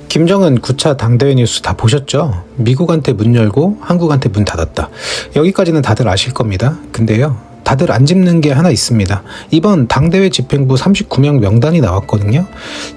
김정은 9차 당대회 뉴스 다 보셨죠? 미국한테 문 열고 한국한테 문 닫았다. 여기까지는 다들 아실 겁니다. 근데요, 다들 안 짚는 게 하나 있습니다. 이번 당대회 집행부 39명 명단이 나왔거든요.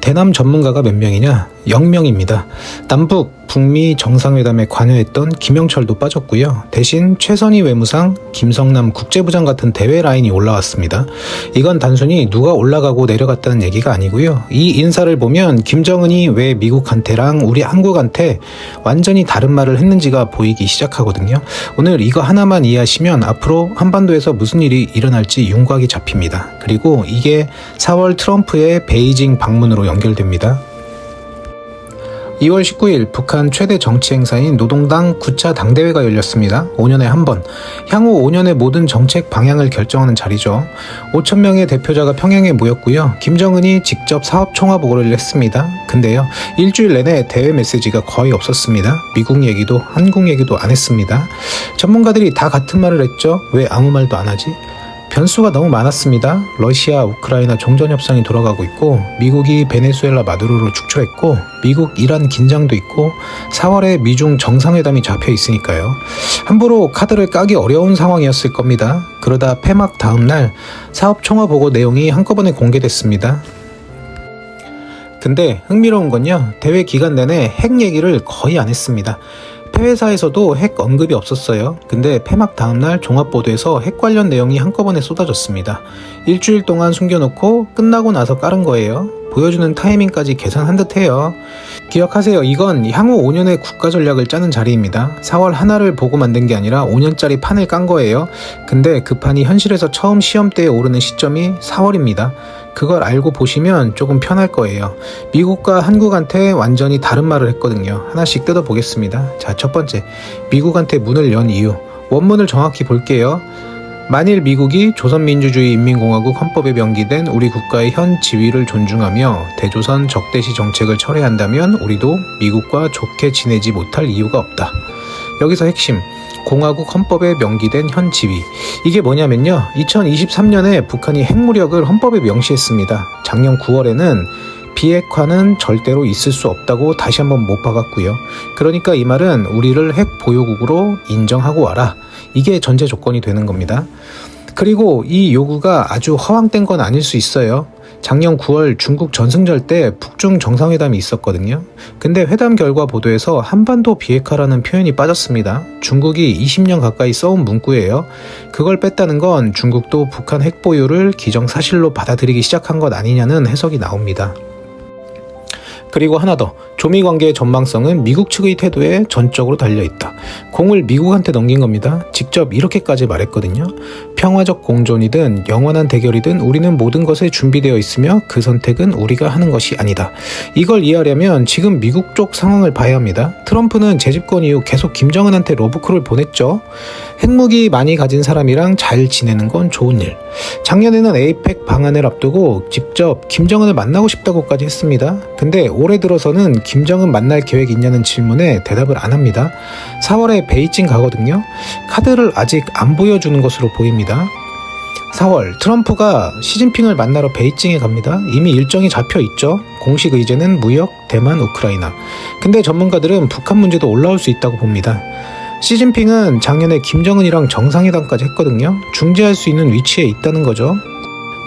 대남 전문가가 몇 명이냐? 0명입니다. 남북, 북미 정상회담에 관여했던 김영철도 빠졌고요. 대신 최선희 외무상, 김성남 국제부장 같은 대외 라인이 올라왔습니다. 이건 단순히 누가 올라가고 내려갔다는 얘기가 아니고요. 이 인사를 보면 김정은이 왜 미국한테랑 우리 한국한테 완전히 다른 말을 했는지가 보이기 시작하거든요. 오늘 이거 하나만 이해하시면 앞으로 한반도에서 무슨 일이 일어날지 윤곽이 잡힙니다. 그리고 이게 4월 트럼프의 베이징 방문으로 연결됩니다. 2월 19일 북한 최대 정치 행사인 노동당 9차 당대회가 열렸습니다. 5년에 한 번. 향후 5년의 모든 정책 방향을 결정하는 자리죠. 5,000명의 대표자가 평양에 모였고요. 김정은이 직접 사업 총화 보고를 했습니다. 근데요, 일주일 내내 대외 메시지가 거의 없었습니다. 미국 얘기도 한국 얘기도 안 했습니다. 전문가들이 다 같은 말을 했죠. 왜 아무 말도 안 하지? 변수가 너무 많았습니다. 러시아, 우크라이나 종전협상이 돌아가고 있고, 미국이 베네수엘라 마두로를 축소했고, 미국, 이란 긴장도 있고, 4월에 미중 정상회담이 잡혀 있으니까요. 함부로 카드를 까기 어려운 상황이었을 겁니다. 그러다 폐막 다음날 사업 총화 보고 내용이 한꺼번에 공개됐습니다. 근데 흥미로운 건요, 대회 기간 내내 핵 얘기를 거의 안 했습니다. 폐회사에서도 핵 언급이 없었어요. 근데 폐막 다음날 종합보도에서 핵 관련 내용이 한꺼번에 쏟아졌습니다. 일주일 동안 숨겨놓고 끝나고 나서 깔은 거예요. 보여주는 타이밍까지 계산한 듯해요. 기억하세요. 이건 향후 5년의 국가 전략을 짜는 자리입니다. 4월 하나를 보고 만든 게 아니라 5년짜리 판을 깐 거예요. 근데 그 판이 현실에서 처음 시험대에 오르는 시점이 4월입니다. 그걸 알고 보시면 조금 편할 거예요. 미국과 한국한테 완전히 다른 말을 했거든요. 하나씩 뜯어보겠습니다. 자, 첫 번째, 미국한테 문을 연 이유. 원문을 정확히 볼게요. 만일 미국이 조선민주주의인민공화국 헌법에 명기된 우리 국가의 현 지위를 존중하며 대조선 적대시 정책을 철회한다면 우리도 미국과 좋게 지내지 못할 이유가 없다. 여기서 핵심, 공화국 헌법에 명기된 현 지위. 이게 뭐냐면요, 2023년에 북한이 핵무력을 헌법에 명시했습니다. 작년 9월에는 비핵화는 절대로 있을 수 없다고 다시 한번 못 박았고요. 그러니까 이 말은 우리를 핵 보유국으로 인정하고 와라. 이게 전제 조건이 되는 겁니다. 그리고 이 요구가 아주 허황된 건 아닐 수 있어요. 작년 9월 중국 전승절 때 북중 정상회담이 있었거든요. 근데 회담 결과 보도에서 한반도 비핵화라는 표현이 빠졌습니다. 중국이 20년 가까이 써온 문구예요. 그걸 뺐다는 건 중국도 북한 핵 보유를 기정사실로 받아들이기 시작한 것 아니냐는 해석이 나옵니다. 그리고 하나 더, 조미관계의 전망성은 미국 측의 태도에 전적으로 달려있다. 공을 미국한테 넘긴 겁니다. 직접 이렇게까지 말했거든요. 평화적 공존이든 영원한 대결이든 우리는 모든 것에 준비되어 있으며 그 선택은 우리가 하는 것이 아니다. 이걸 이해하려면 지금 미국 쪽 상황을 봐야 합니다. 트럼프는 재집권 이후 계속 김정은한테 러브콜을 보냈죠. 핵무기 많이 가진 사람이랑 잘 지내는 건 좋은 일. 작년에는 에이펙 방한을 앞두고 직접 김정은을 만나고 싶다고까지 했습니다. 근데 올해 들어서는 김정은 만날 계획이 있냐는 질문에 대답을 안 합니다. 4월에 베이징 가거든요. 카드를 아직 안 보여주는 것으로 보입니다. 4월 트럼프가 시진핑을 만나러 베이징에 갑니다. 이미 일정이 잡혀 있죠. 공식 의제는 무역, 대만, 우크라이나. 근데 전문가들은 북한 문제도 올라올 수 있다고 봅니다. 시진핑은 작년에 김정은이랑 정상회담까지 했거든요. 중재할 수 있는 위치에 있다는 거죠.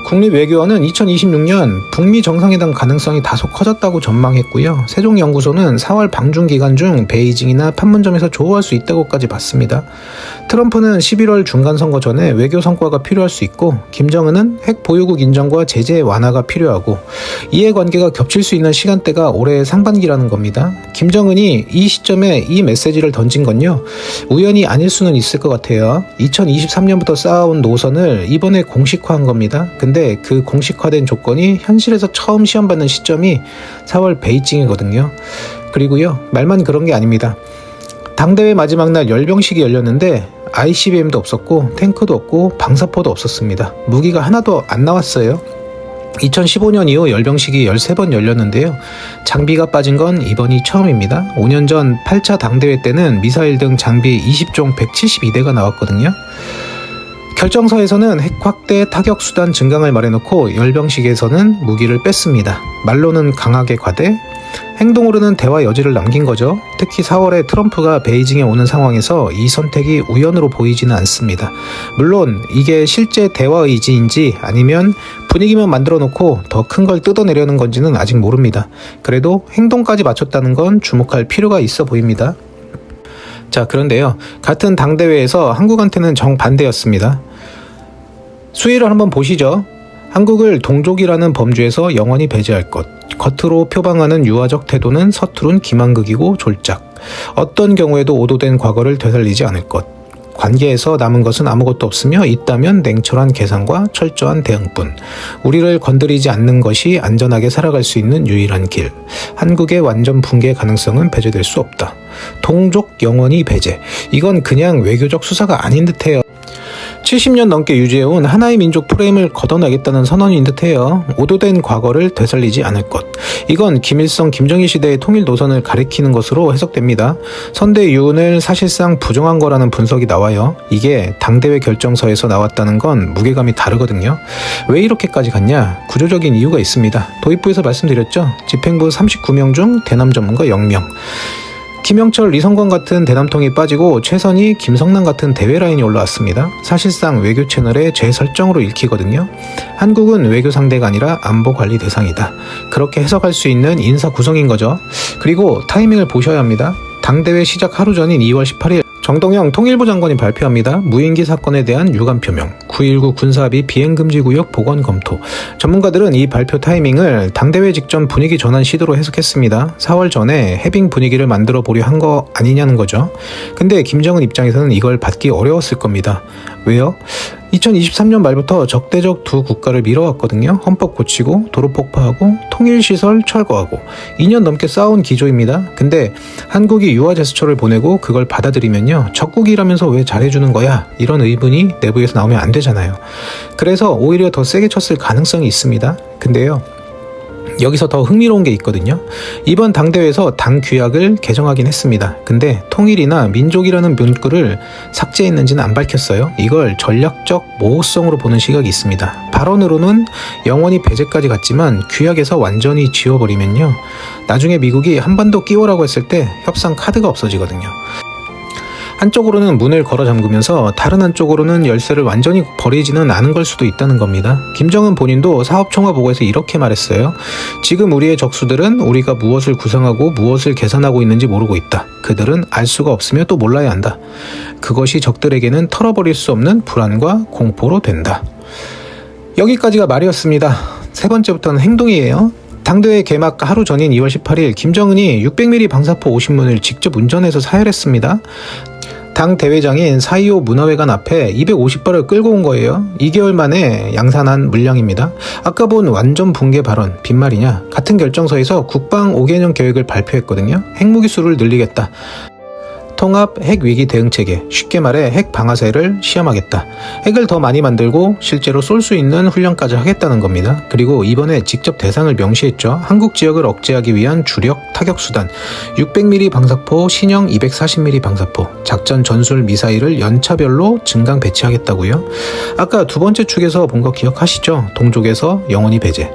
국립외교원은 2026년 북미 정상회담 가능성이 다소 커졌다고 전망했고요. 세종연구소는 4월 방중 기간 중 베이징이나 판문점에서 조우할 수 있다고까지 봤습니다. 트럼프는 11월 중간선거 전에 외교 성과가 필요할 수 있고, 김정은은 핵 보유국 인정과 제재 완화가 필요하고, 이해관계가 겹칠 수 있는 시간대가 올해 상반기라는 겁니다. 김정은이 이 시점에 이 메시지를 던진 건요, 우연이 아닐 수는 있을 것 같아요. 2023년부터 쌓아온 노선을 이번에 공식화한 겁니다. 근데 그 공식화된 조건이 현실에서 처음 시험받는 시점이 4월 베이징이거든요. 그리고요, 말만 그런 게 아닙니다. 당대회 마지막 날 열병식이 열렸는데 ICBM도 없었고 탱크도 없고 방사포도 없었습니다. 무기가 하나도 안 나왔어요. 2015년 이후 열병식이 13번 열렸는데요. 장비가 빠진 건 이번이 처음입니다. 5년 전 8차 당대회 때는 미사일 등 장비 20종 172대가 나왔거든요. 결정서에서는 핵 확대 타격 수단 증강을 말해놓고 열병식에서는 무기를 뺐습니다. 말로는 강하게 과대, 행동으로는 대화 여지를 남긴 거죠. 특히 4월에 트럼프가 베이징에 오는 상황에서 이 선택이 우연으로 보이지는 않습니다. 물론 이게 실제 대화 의지인지 아니면 분위기만 만들어 놓고 더 큰 걸 뜯어내려는 건지는 아직 모릅니다. 그래도 행동까지 맞췄다는 건 주목할 필요가 있어 보입니다. 자, 그런데요. 같은 당대회에서 한국한테는 정반대였습니다. 수위를 한번 보시죠. 한국을 동족이라는 범주에서 영원히 배제할 것. 겉으로 표방하는 유화적 태도는 서투른 기만극이고 졸작. 어떤 경우에도 오도된 과거를 되살리지 않을 것. 관계에서 남은 것은 아무것도 없으며 있다면 냉철한 계산과 철저한 대응뿐. 우리를 건드리지 않는 것이 안전하게 살아갈 수 있는 유일한 길. 한국의 완전 붕괴 가능성은 배제될 수 없다. 동족 영원히 배제. 이건 그냥 외교적 수사가 아닌 듯해요. 70년 넘게 유지해온 하나의 민족 프레임을 걷어내겠다는 선언인 듯해요. 오도된 과거를 되살리지 않을 것. 이건 김일성, 김정일 시대의 통일 노선을 가리키는 것으로 해석됩니다. 선대 유운을 사실상 부정한 거라는 분석이 나와요. 이게 당대회 결정서에서 나왔다는 건 무게감이 다르거든요. 왜 이렇게까지 갔냐? 구조적인 이유가 있습니다. 도입부에서 말씀드렸죠. 집행부 39명 중 대남 전문가 0명. 김영철, 리성건 같은 대남통이 빠지고 최선희, 김성남 같은 대외 라인이 올라왔습니다. 사실상 외교 채널의 재설정으로 읽히거든요. 한국은 외교 상대가 아니라 안보 관리 대상이다. 그렇게 해석할 수 있는 인사 구성인 거죠. 그리고 타이밍을 보셔야 합니다. 당대회 시작 하루 전인 2월 18일 정동영 통일부 장관이 발표합니다. 무인기 사건에 대한 유감 표명, 9.19 군사합의 비행금지구역 복원 검토. 전문가들은 이 발표 타이밍을 당대회 직전 분위기 전환 시도로 해석했습니다. 4월 전에 해빙 분위기를 만들어 보려 한 거 아니냐는 거죠. 근데 김정은 입장에서는 이걸 받기 어려웠을 겁니다. 왜요? 2023년 말부터 적대적 두 국가를 밀어왔거든요. 헌법 고치고 도로 폭파하고 통일시설 철거하고 2년 넘게 싸운 기조입니다. 근데 한국이 유화 제스처를 보내고 그걸 받아들이면요. 적국이라면서 왜 잘해주는 거야? 이런 의문이 내부에서 나오면 안 되잖아요. 그래서 오히려 더 세게 쳤을 가능성이 있습니다. 근데요. 여기서 더 흥미로운 게 있거든요. 이번 당대회에서 당 규약을 개정하긴 했습니다. 근데 통일이나 민족이라는 문구를 삭제했는지는 안 밝혔어요. 이걸 전략적 모호성으로 보는 시각이 있습니다. 발언으로는 영원히 배제까지 갔지만 규약에서 완전히 지워버리면요. 나중에 미국이 한반도 끼워라고 했을 때 협상 카드가 없어지거든요. 한쪽으로는 문을 걸어 잠그면서 다른 한쪽으로는 열쇠를 완전히 버리지는 않은 걸 수도 있다는 겁니다. 김정은 본인도 사업총화보고에서 이렇게 말했어요. 지금 우리의 적수들은 우리가 무엇을 구상하고 무엇을 계산하고 있는지 모르고 있다. 그들은 알 수가 없으며 또 몰라야 한다. 그것이 적들에게는 털어버릴 수 없는 불안과 공포로 된다. 여기까지가 말이었습니다. 세 번째부터는 행동이에요. 당대회 개막 하루 전인 2월 18일 김정은이 600mm 방사포 50문을 직접 운전해서 사열했습니다. 당 대회장인 4.25 문화회관 앞에 250발을 끌고 온 거예요. 2개월 만에 양산한 물량입니다. 아까 본 완전 붕괴 발언 빈말이냐? 같은 결정서에서 국방 5개년 계획을 발표했거든요. 핵무기 수를 늘리겠다. 통합 핵위기 대응체계, 쉽게 말해 핵 방아쇠를 시험하겠다. 핵을 더 많이 만들고 실제로 쏠 수 있는 훈련까지 하겠다는 겁니다. 그리고 이번에 직접 대상을 명시했죠. 한국 지역을 억제하기 위한 주력 타격수단 600mm 방사포, 신형 240mm 방사포, 작전 전술 미사일을 연차별로 증강 배치하겠다고요. 아까 두 번째 축에서 본 거 기억하시죠? 동족에서 영원히 배제.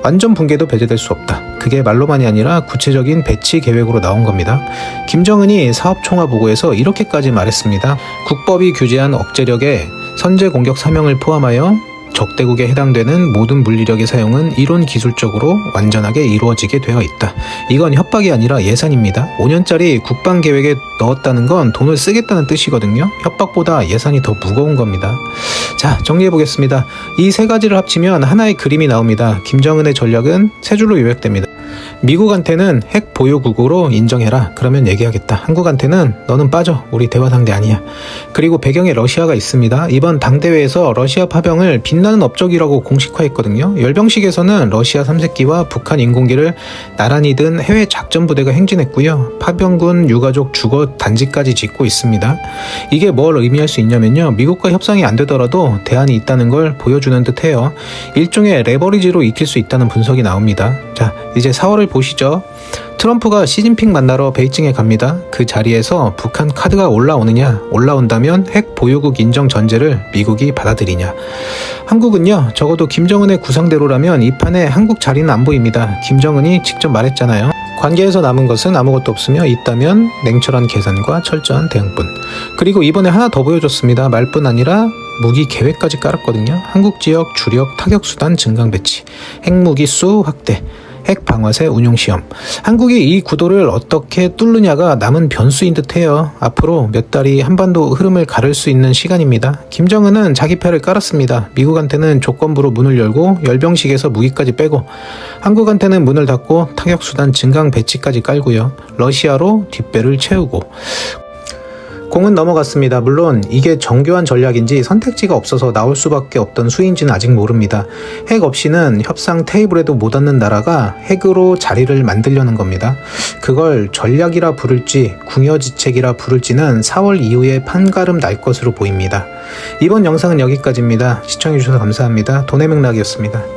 완전 붕괴도 배제될 수 없다. 그게 말로만이 아니라 구체적인 배치 계획으로 나온 겁니다. 김정은이 사업총화보고에서 이렇게까지 말했습니다. 국법이 규제한 억제력의 선제 공격 사명을 포함하여 적대국에 해당되는 모든 물리력의 사용은 이론 기술적으로 완전하게 이루어지게 되어 있다. 이건 협박이 아니라 예산입니다. 5년짜리 국방계획에 넣었다는 건 돈을 쓰겠다는 뜻이거든요. 협박보다 예산이 더 무거운 겁니다. 자, 정리해보겠습니다. 이 세 가지를 합치면 하나의 그림이 나옵니다. 김정은의 전략은 세 줄로 요약됩니다. 미국한테는 핵 보유국으로 인정해라. 그러면 얘기하겠다. 한국한테는 너는 빠져. 우리 대화 상대 아니야. 그리고 배경에 러시아가 있습니다. 이번 당대회에서 러시아 파병을 빛나는 업적이라고 공식화했거든요. 열병식에서는 러시아 3세기와 북한 인공기를 나란히 든 해외 작전부대가 행진했고요. 파병군 유가족 주거 단지까지 짓고 있습니다. 이게 뭘 의미할 수 있냐면요. 미국과 협상이 안 되더라도 대안이 있다는 걸 보여주는 듯해요. 일종의 레버리지로 익힐 수 있다는 분석이 나옵니다. 자, 이제 4월을 보시죠. 트럼프가 시진핑 만나러 베이징에 갑니다. 그 자리에서 북한 카드가 올라오느냐, 올라온다면 핵 보유국 인정 전제를 미국이 받아들이냐. 한국은요, 적어도 김정은의 구상대로라면 이 판에 한국 자리는 안 보입니다. 김정은이 직접 말했잖아요. 관계에서 남은 것은 아무것도 없으며 있다면 냉철한 계산과 철저한 대응뿐. 그리고 이번에 하나 더 보여줬습니다. 말뿐 아니라 무기 계획까지 깔았거든요. 한국 지역 주력 타격수단 증강 배치, 핵무기 수 확대, 핵 방아쇠 운용 시험. 한국이 이 구도를 어떻게 뚫느냐가 남은 변수인 듯해요. 앞으로 몇 달이 한반도 흐름을 가를 수 있는 시간입니다. 김정은은 자기 패를 깔았습니다. 미국한테는 조건부로 문을 열고 열병식에서 무기까지 빼고, 한국한테는 문을 닫고 타격수단 증강 배치까지 깔고요. 러시아로 뒷배를 채우고. 공은 넘어갔습니다. 물론 이게 정교한 전략인지 선택지가 없어서 나올 수밖에 없던 수인지는 아직 모릅니다. 핵 없이는 협상 테이블에도 못 앉는 나라가 핵으로 자리를 만들려는 겁니다. 그걸 전략이라 부를지 궁여지책이라 부를지는 4월 이후에 판가름 날 것으로 보입니다. 이번 영상은 여기까지입니다. 시청해주셔서 감사합니다. 돈의 맥락이었습니다.